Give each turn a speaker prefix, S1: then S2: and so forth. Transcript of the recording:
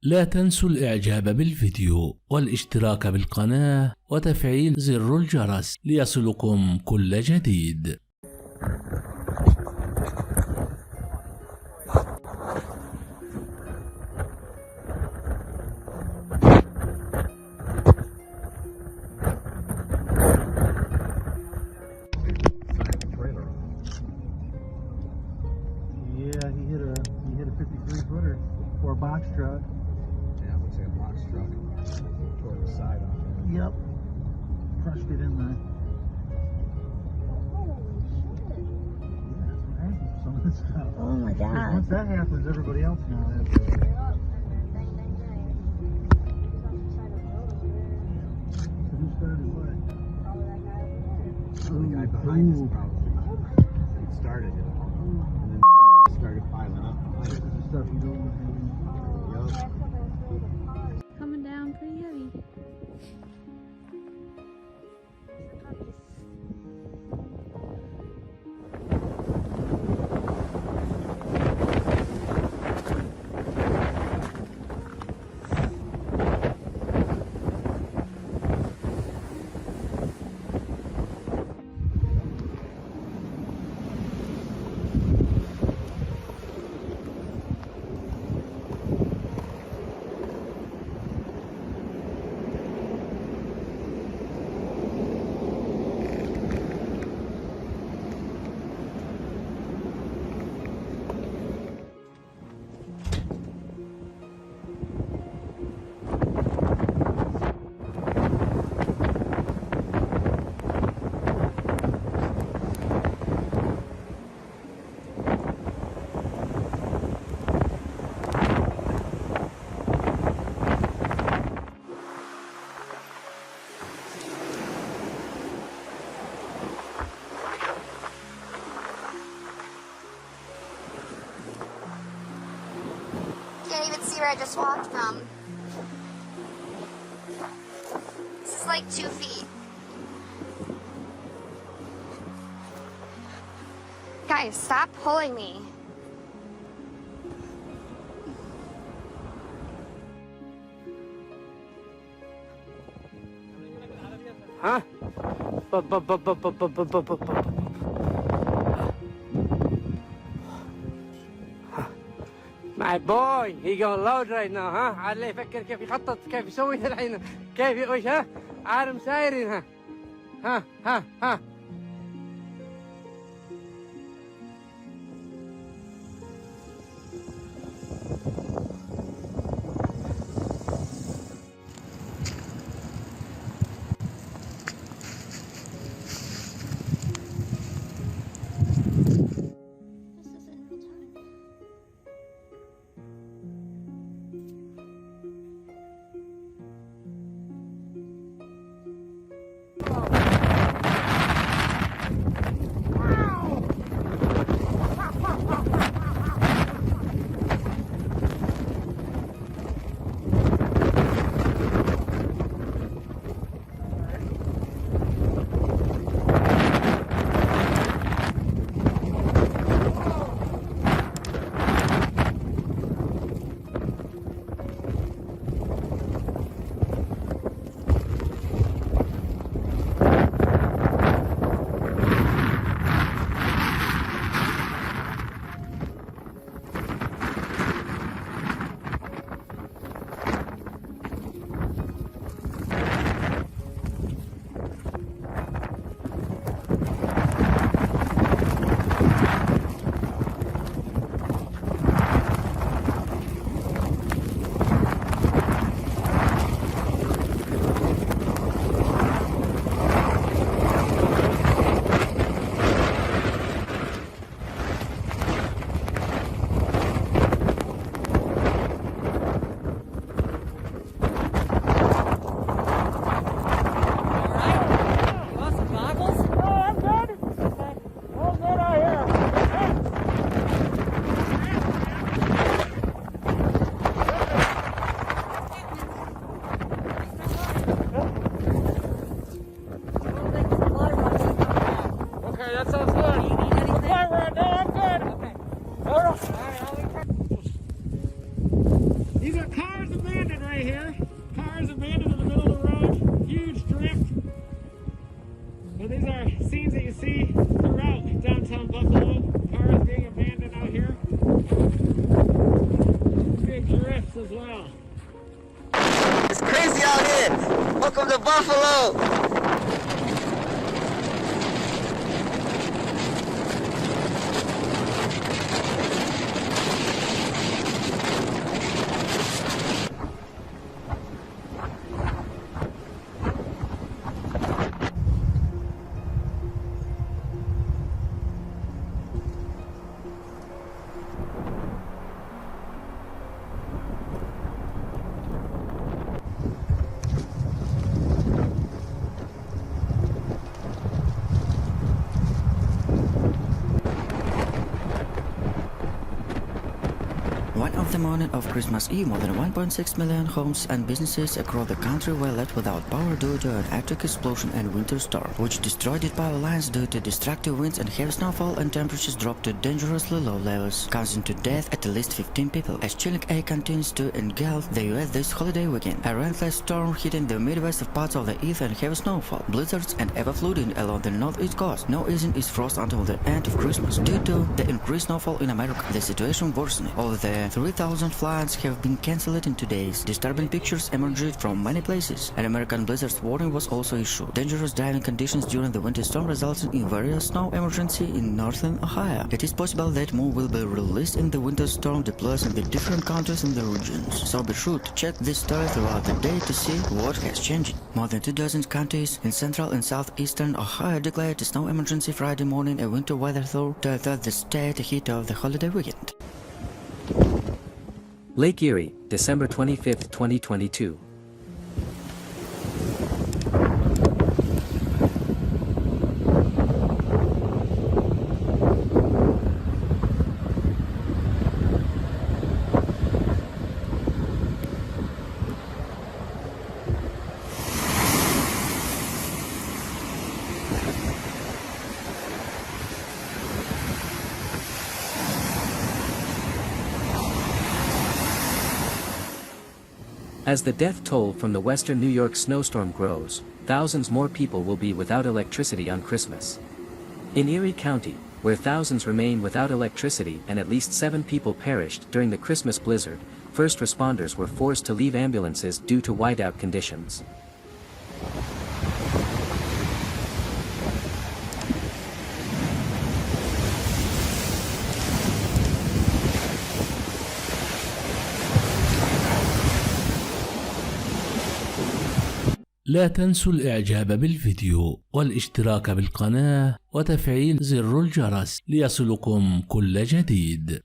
S1: لا تنسوا الإعجاب بالفيديو والاشتراك بالقناة وتفعيل زر الجرس ليصلكم كل جديد.
S2: Box truck.
S3: Yeah, it looks like a box truck. Toward the side of it.
S2: Yep. Crushed it in the. Yeah, some of this stuff.
S4: Oh my god.
S2: Once that happens, everybody else now has to. Who started what?
S3: The guy behind us probably. He started it. And then started piling up.
S2: This is the stuff you don't want to.
S4: Coming down pretty heavy.
S5: Can't even see where I just walked from. This is like 2 feet. Guys, stop pulling me.
S6: Huh? My boy, he gonna load right now, ها؟ على يفكر كيف يخطط، كيف يسوي الحين، كيف وش ها؟ عالم سايرين ها.
S7: It's crazy out here. Welcome to Buffalo. On the morning of Christmas Eve, more than 1.6 million homes and businesses across the country were left without power due to an Arctic explosion and winter storm, which destroyed power lines due to destructive winds and heavy snowfall, and temperatures dropped to dangerously low levels, causing to death at least 15 people. As chilling air continues to engulf the US this holiday weekend, a relentless storm hitting the Midwest of parts of the East and heavy snowfall, blizzards and ever-flooding along the northeast coast. No easing is frost until the end of Christmas. Due to the increased snowfall in America, the situation worsened. Over the 3,000 flights have been cancelled in 2 days. Disturbing pictures emerged from many places. An American blizzard warning was also issued. Dangerous driving conditions during the winter storm resulted in various snow emergency in northern Ohio. It is possible that more will be released in the winter storm deploys in the different countries in the regions. So be sure to check this story throughout the day to see what has changed. More than 24 counties in central and southeastern Ohio declared a snow emergency Friday morning, a winter weather thaw to alert the state ahead of the holiday weekend.
S8: Lake Erie, December 25, 2022. As the death toll from the western New York snowstorm grows, thousands more people will be without electricity on Christmas. In Erie County, where thousands remain without electricity and at least 7 people perished during the Christmas blizzard, first responders were forced to leave ambulances due to whiteout conditions.
S1: لا تنسوا الإعجاب بالفيديو والاشتراك بالقناة وتفعيل زر الجرس ليصلكم كل جديد.